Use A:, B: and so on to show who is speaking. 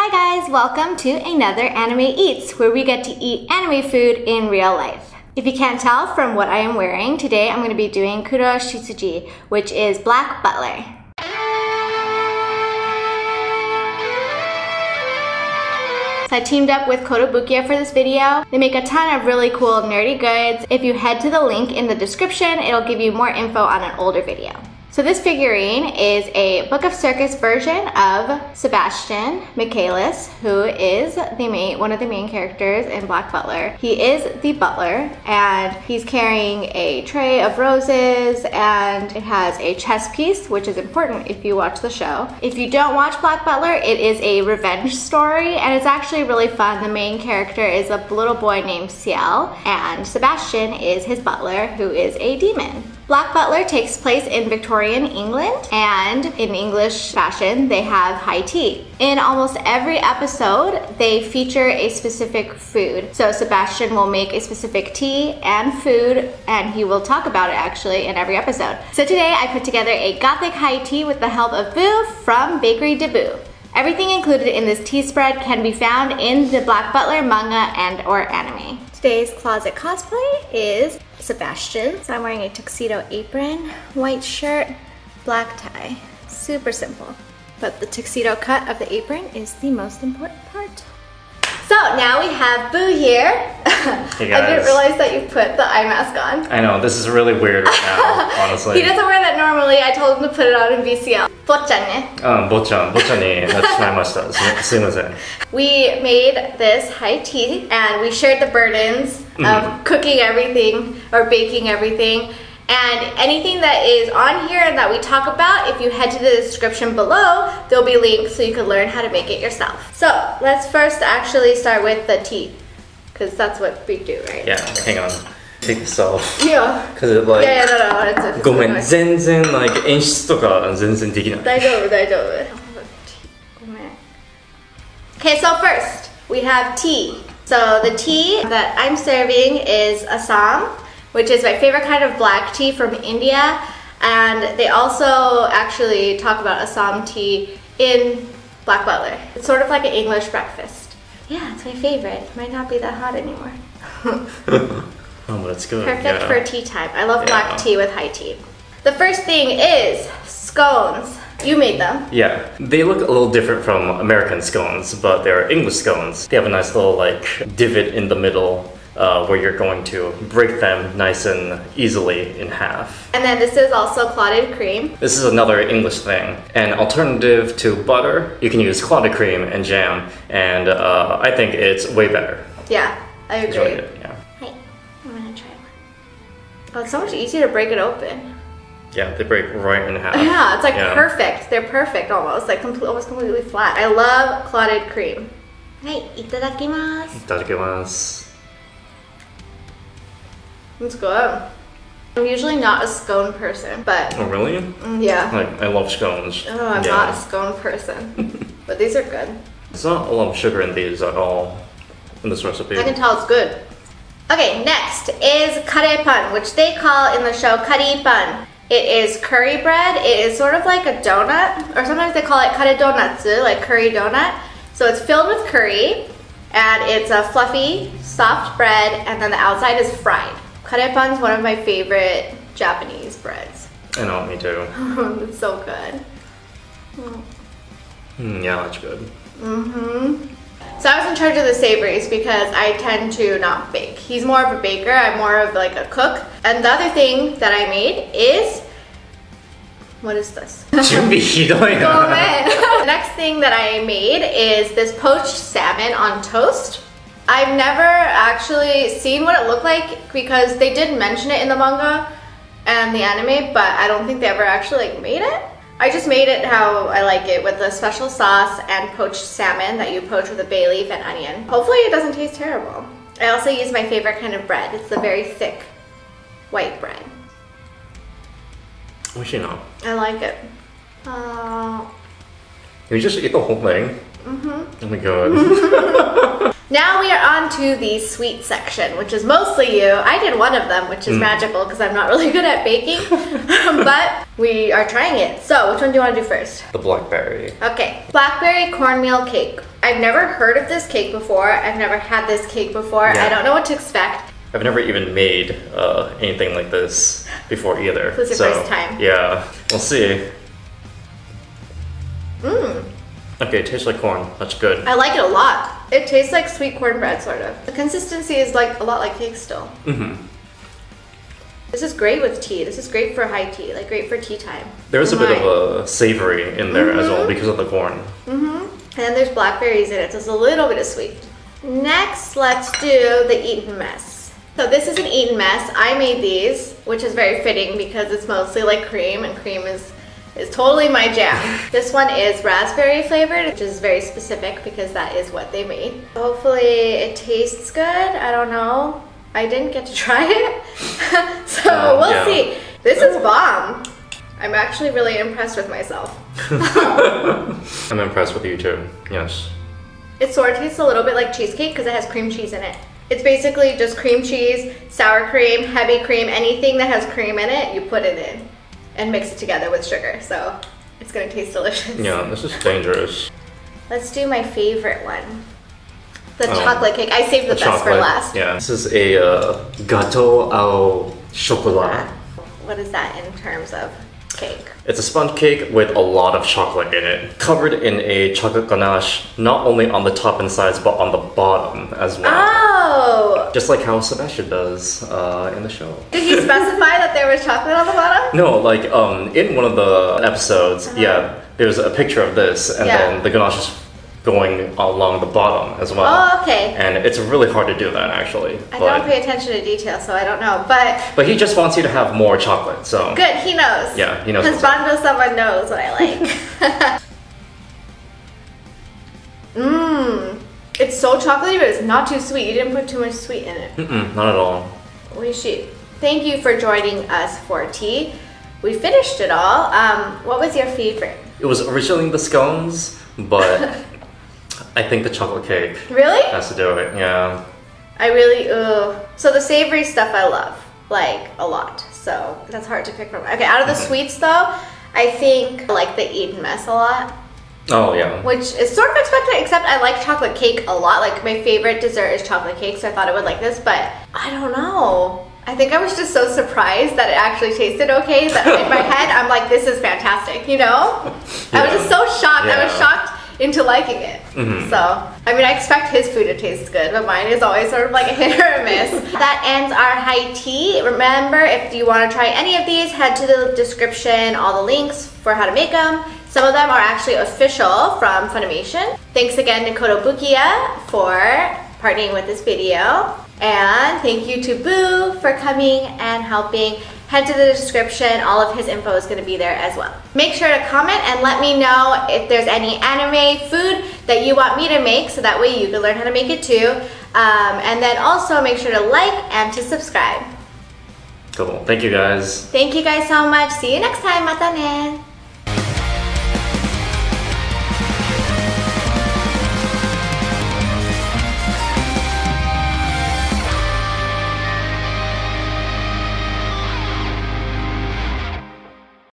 A: Hi guys, welcome to another Anime Eats, where we get to eat anime food in real life. If you can't tell from what I am wearing, today I'm going to be doing Kuroshitsuji, which is black butler. So I teamed up with KOTOBUKIYA for this video. They make a ton of really cool nerdy goods. If you head to the link in the description, it'll give you more info on an older video. So this figurine is a Book of Circus version of Sebastian, who is one of the main characters in Black Butler. He is the butler, and he's carrying a tray of roses, and it has a chess piece, which is important if you watch the show. If you don't watch Black Butler, it is a revenge story, and it's actually really fun. The main character is a little boy named Ciel, and Sebastian is his butler, who is a demon. Black Butler takes place in Victorian England, and in English fashion, they have high tea. In almost every episode, they feature a specific food. So Sebastian will make a specific tea and food, and he will talk about it actually in every episode. So today I put together a Gothic high tea with the help of Boo from Bakery de Boo. Everything included in this tea spread can be found in the Black Butler manga and/or anime. Today's closet cosplay is Sebastian. So I'm wearing a tuxedo apron, white shirt, black tie. Super simple. But the tuxedo cut of the apron is the most important part. So now we have Boo here.
B: Hey guys.
A: I didn't realize that you put the eye mask on.
B: I know, this is really weird right now, honestly.
A: He doesn't wear that normally. I told him to put it on in BCL. Bochan.
B: Bochanになってしまいました。すいません。
A: We made this high tea, and we shared the burdens of cooking everything or baking everything. And anything that is on here and that we talk about, if you head to the description below, there'll be links so you can learn how to make it yourself. So let's first actually start with the tea, because that's what we do, right?
B: Yeah, hang on. Take this off.
A: Yeah.
B: Because it like...
A: Yeah, no.
B: ごめん、全然 like 演出とか全然できない。
A: 大丈夫。Okay, so first we have tea. So the tea that I'm serving is Assam, which is my favorite kind of black tea from India. And they also actually talk about Assam tea in Black Butler. It's sort of like an English breakfast. Yeah, it's my favorite. It might not be that hot anymore.
B: Oh, but it's good.
A: Perfect for tea time. I love black tea with high tea. The first thing is scones. You made them. Yeah,
B: they look a little different from American scones, but they're English scones. They have a nice little like divot in the middle where you're going to break them nice and easily in half.
A: And then this is also clotted cream.
B: This is another English thing. An alternative to butter, you can use clotted cream and jam, and I think it's way better.
A: Yeah, I agree.
B: Enjoy it, yeah.
A: Hey, I'm gonna try one. Oh, it's so much easier to break it open.
B: Yeah, they break right in half.
A: Yeah, it's like perfect. They're perfect almost, like almost completely flat. I love clotted cream. Hey, itadakimasu.
B: Itadakimasu.
A: It's good. I'm usually not a scone person, but...
B: Oh, really?
A: Yeah.
B: Like, I love scones.
A: Oh, I'm not a scone person. But these are good.
B: There's not a lot of sugar in these at all, in this recipe.
A: I can tell it's good. Okay, next is karepan, which they call in the show karipan. It is curry bread. It is sort of like a donut, or sometimes they call it kare donatsu, like curry donut. So it's filled with curry, and it's a fluffy, soft bread, and then the outside is fried. Karepan is one of my favorite Japanese breads.
B: I know, me too.
A: It's so good.
B: Yeah, that's good.
A: So I was in charge of the savories because I tend to not bake. He's more of a baker, I'm more of like a cook. And the other thing that I made is... What is this?
B: 準備ひどいな。
A: The next thing that I made is this poached salmon on toast. I've never actually seen what it looked like because they did mention it in the manga and the anime, but I don't think they ever actually like made it. I just made it how I like it, with a special sauce and poached salmon that you poach with a bay leaf and onion. Hopefully it doesn't taste terrible. I also use my favorite kind of bread. It's the very thick white bread.
B: 美味しいな。
A: I like it.
B: You just eat the whole thing? Oh my god.
A: Now we are on to the sweet section, which is mostly you. I did one of them, which is magical because I'm not really good at baking, but we are trying it. So which one do you want to do first?
B: The blackberry.
A: Okay, blackberry cornmeal cake. I've never heard of this cake before. I've never had this cake before.
B: Yeah.
A: I don't know what to expect.
B: I've never even made anything like this before either.
A: This is your first time.
B: Yeah, we'll see. Okay, it tastes like corn. That's good.
A: I like it a lot. It tastes like sweet cornbread, sort of. The consistency is like a lot like cake still. This is great with tea. This is great for high tea, like great for tea time.
B: There's a bit of a savory in there as well because of the corn.
A: And then there's blackberries in it, so it's a little bit of sweet. Next, let's do the Eaton mess. So this is an Eaton mess. I made these, which is very fitting because it's mostly like cream, and cream is totally my jam. This one is raspberry flavored, which is very specific because that is what they made. Hopefully it tastes good. I don't know. I didn't get to try it, so we'll see. This is bomb. I'm actually really impressed with myself.
B: I'm impressed with you too, yes.
A: It sort of tastes a little bit like cheesecake because it has cream cheese in it. It's basically just cream cheese, sour cream, heavy cream, anything that has cream in it, you put it in and mix it together with sugar. So it's gonna taste delicious.
B: Yeah, this is dangerous.
A: Let's do my favorite one. The chocolate cake. I saved the best for last.
B: Yeah, this is a gâteau au chocolat.
A: What is that in terms of cake?
B: It's a sponge cake with a lot of chocolate in it, covered in a chocolate ganache, not only on the top and sides, but on the bottom as well.
A: Oh!
B: Just like how Sebastian does in the show.
A: Did he specify that there was chocolate on the bottom?
B: No, like in one of the episodes, yeah, there's a picture of this, and then the ganache is going along the bottom as well.
A: Oh, okay.
B: And it's really hard to do that actually.
A: I don't pay attention to detail, so I don't know, but
B: he just wants you to have more chocolate, so.
A: Good, he knows.
B: Yeah, he knows.
A: Husbando someone knows what I like. It's so chocolatey, but it's not too sweet. You didn't put too much sweet in it.
B: Not at all.
A: Oishi. Thank you for joining us for tea. We finished it all. What was your favorite?
B: It was originally the scones, but I think the chocolate cake
A: really
B: has to do it, yeah.
A: I really, so the savory stuff I love, like, a lot. So that's hard to pick from. Okay, out of the sweets though, I think I like the Eaton mess a lot.
B: Oh yeah.
A: Which is sort of expected, except I like chocolate cake a lot. Like my favorite dessert is chocolate cake, so I thought it would like this, but I don't know. I think I was just so surprised that it actually tasted okay that in my head I'm like, this is fantastic, you know? I was just so shocked. I was shocked into liking it. So, I mean, I expect his food to taste good, but mine is always sort of like a hit or a miss. That ends our high tea. Remember, if you want to try any of these, head to the description, all the links for how to make them. Some of them are actually official from Funimation. Thanks again to KOTOBUKIYA for partnering with this video. And thank you to Boo for coming and helping. Head to the description, all of his info is going to be there as well. Make sure to comment and let me know if there's any anime food that you want me to make, so that way you can learn how to make it too. And then also make sure to like and to subscribe.
B: Cool. Thank you guys.
A: Thank you guys so much. See you next time. Mata ne.